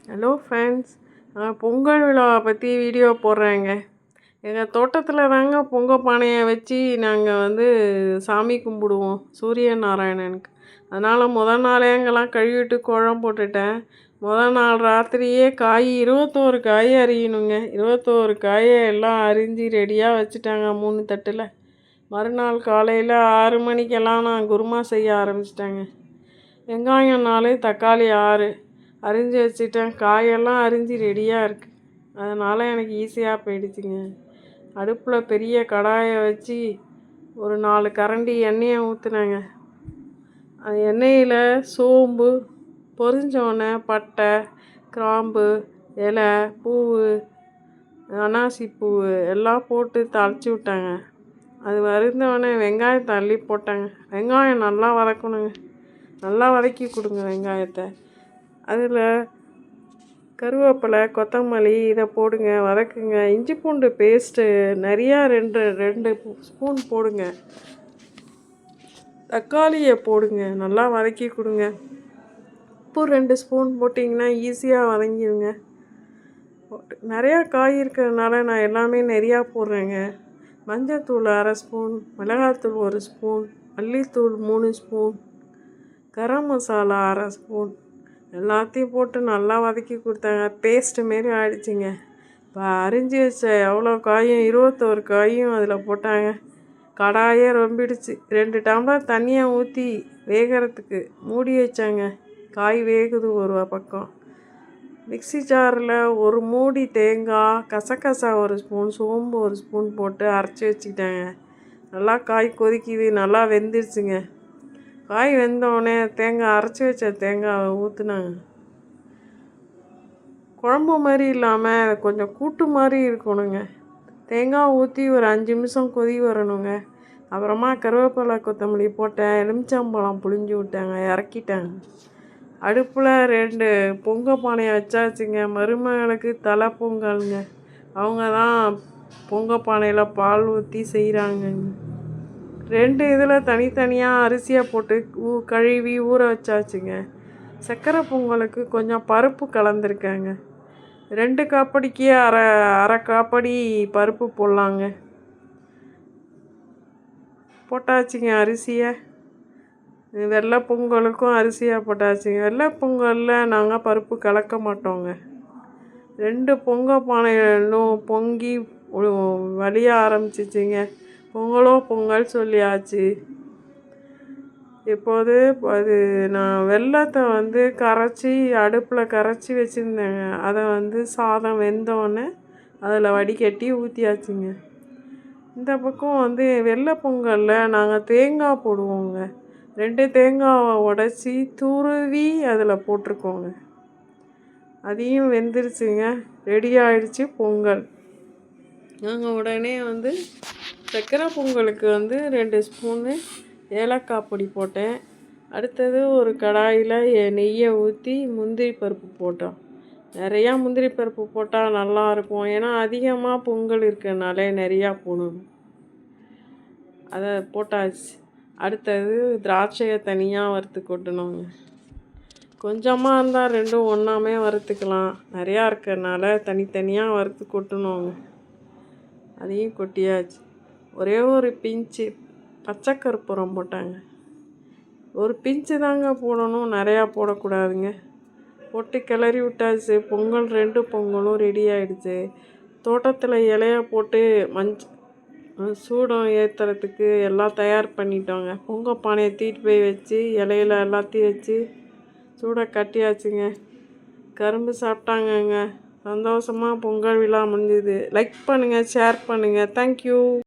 Hello friends, நான் பொங்கல் விழாவை பற்றி வீடியோ போடுறேங்க. எங்கள் தோட்டத்தில் தாங்க பொங்கல் பானையை வச்சு நாங்கள் சாமி கும்பிடுவோம் சூரிய நாராயணனுக்கு. அதனால் நாளே அங்கெல்லாம் கழுவிட்டு குழம்பு போட்டுட்டேன். நாள் ராத்திரியே 21 காய் அரியணுங்க. 21 காயை எல்லாம் அரிஞ்சு ரெடியாக வச்சுட்டாங்க 3 தட்டில். மறுநாள் காலையில் 6 மணிக்கெல்லாம் நான் குருமா செய்ய ஆரம்பிச்சிட்டேங்க. வெங்காயம் 4, தக்காளி 6 அரிஞ்சு வச்சுட்டேன். காயெல்லாம் அரிஞ்சு ரெடியாக இருக்குது. அதனால் எனக்கு ஈஸியாக போயிடுச்சுங்க. அடுப்பில் பெரிய கடாயை வச்சு ஒரு 4 கரண்டி எண்ணெயை ஊற்றுனேங்க. அந்த எண்ணெயில் சோம்பு பொரிஞ்சோடனே பட்டை, கிராம்பு, இலை, பூவு, அன்னாசி பூவு எல்லாம் போட்டு தாளித்து விட்டாங்க. அது வருந்தோடனே வெங்காயத்தை அள்ளி போட்டாங்க. வெங்காயம் நல்லா வதக்கணுங்க. நல்லா வதக்கி கொடுங்க வெங்காயத்தை. அதில் கருவேப்பிலை, கொத்தமல்லி இதை போடுங்க, வதக்குங்க. இஞ்சி பூண்டு பேஸ்ட்டு நிறையா 2 ஸ்பூன் போடுங்க. தக்காளியை போடுங்க, நல்லா வதக்கி கொடுங்க. உப்பு 2 ஸ்பூன் போட்டிங்கன்னா ஈஸியாக வதங்கிடுங்க. நிறையா காய் இருக்கிறதுனால நான் எல்லாமே நிறையா போடுறேங்க. மஞ்சள்தூள் 1/2 ஸ்பூன், மிளகாத்தூள் 1 ஸ்பூன், மல்லித்தூள் 3 ஸ்பூன், கரம் மசாலா 1/2 ஸ்பூன் எல்லாத்தையும் போட்டு நல்லா வதக்கி கொடுத்தாங்க. பேஸ்ட்டு மாரி ஆகிடுச்சிங்க. இப்போ அரிஞ்சு வச்ச எவ்வளோ காயும் 21 காயும் அதில் போட்டாங்க. கடாயே ரொம்பிடுச்சு. 2 டம்ளர் தண்ணியை ஊற்றி வேகிறதுக்கு மூடி வச்சாங்க. காய் வேகுது ஒரு பக்கம். மிக்ஸி ஜாரில் ஒரு மூடி தேங்காய், கசகசா 1 ஸ்பூன், சோம்பு 1 ஸ்பூன் போட்டு அரைச்சி வச்சுக்கிட்டாங்க. நல்லா காய் கொதிக்குது, நல்லா வெந்துருச்சுங்க. காய் வெந்தோடனே அரைச்சி வச்ச தேங்காவை ஊற்றுனாங்க. குழம்பு மாதிரி இல்லாமல் கொஞ்சம் கூட்டு மாதிரி இருக்கணுங்க. தேங்காய் ஊற்றி ஒரு 5 நிமிஷம் கொதி வரணுங்க. அப்புறமா கருவேப்பிலை, கொத்தமல்லி போட்டேன். எலுமிச்சம்பழம் புழிஞ்சு விட்டாங்க, இறக்கிட்டாங்க. அடுப்பில் 2 பொங்கல் பானையை வச்சாச்சுங்க. மருமகளுக்கு தலை பொங்கலுங்க. அவங்க தான் பொங்கல் பானையில் பால் ஊற்றி செய்கிறாங்கங்க. 2 இதில் தனித்தனியாக அரிசியை போட்டு கழுவி ஊற வச்சாச்சுங்க. சர்க்கரை பொங்கலுக்கு கொஞ்சம் பருப்பு கலந்துருக்காங்க. 2 காப்படிக்கு அரை காப்படி பருப்பு போடலாங்க. போட்டாச்சுங்க அரிசியை. வெள்ளை பொங்கலுக்கும் அரிசியாக போட்டாச்சுங்க. வெள்ளை பொங்கலில் நாங்கள் பருப்பு கலக்க மாட்டோங்க. 2 பொங்கல் பானைகளும் பொங்கி வலிய ஆரம்பிச்சிச்சிங்க. பொங்கல் சொல்லியாச்சு. இப்போது அது நான் வெல்லத்தை கரைச்சி அடுப்பில் கரைச்சி வச்சுருந்தேங்க. அதை சாதம் வெந்தோடனே அதில் வடிகட்டி ஊற்றியாச்சுங்க. இந்த பக்கம் வெள்ளை பொங்கலில் நாங்கள் தேங்காய் போடுவோங்க. 2 தேங்காவை உடச்சி துருவி அதில் போட்டிருக்கோங்க. அதையும் வெந்துருச்சுங்க. ரெடி ஆகிடுச்சு பொங்கல். நாங்கள் உடனே சர்க்கரை பொங்கலுக்கு 2 ஸ்பூனு ஏலக்காய் பொடி போட்டேன். அடுத்தது ஒரு கடாயில் நெய்யை ஊற்றி முந்திரி பருப்பு போட்டோம். நிறையா முந்திரி பருப்பு போட்டால் நல்லாயிருக்கும். ஏன்னா அதிகமாக பொங்கல் இருக்கிறனால நிறையா போடணும். அதை போட்டாச்சு. அடுத்தது திராட்சையை தனியாக வறுத்து கொட்டணுங்க. கொஞ்சமாக இருந்தால் 2ம் ஒன்றாமே வறுத்துக்கலாம். நிறையா இருக்கிறனால தனித்தனியாக வறுத்து கொட்டணுங்க. அதையும் கொட்டியாச்சு. ஒரே ஒரு பிஞ்சு பச்சை கற்பூரம் போட்டாங்க. ஒரு பிஞ்சு தாங்க போடணும், நிறையா போடக்கூடாதுங்க. போட்டு கிளறி விட்டாச்சு. பொங்கல் 2 பொங்கலும் ரெடி ஆகிடுச்சு. தோட்டத்தில் இலைய போட்டு சூடம் ஏற்றுறதுக்கு எல்லாம் தயார் பண்ணிட்டோங்க. பொங்கல் பானையை தூக்கிட்டு போய் வச்சு இலையில எல்லாத்தையும் வச்சு சூட கட்டியாச்சுங்க. கரும்பு சாப்பிட்டாங்கங்க. சந்தோஷமாக பொங்கல் விழா முடிஞ்சுது. லைக் பண்ணுங்கள், ஷேர் பண்ணுங்கள். தேங்க்யூ.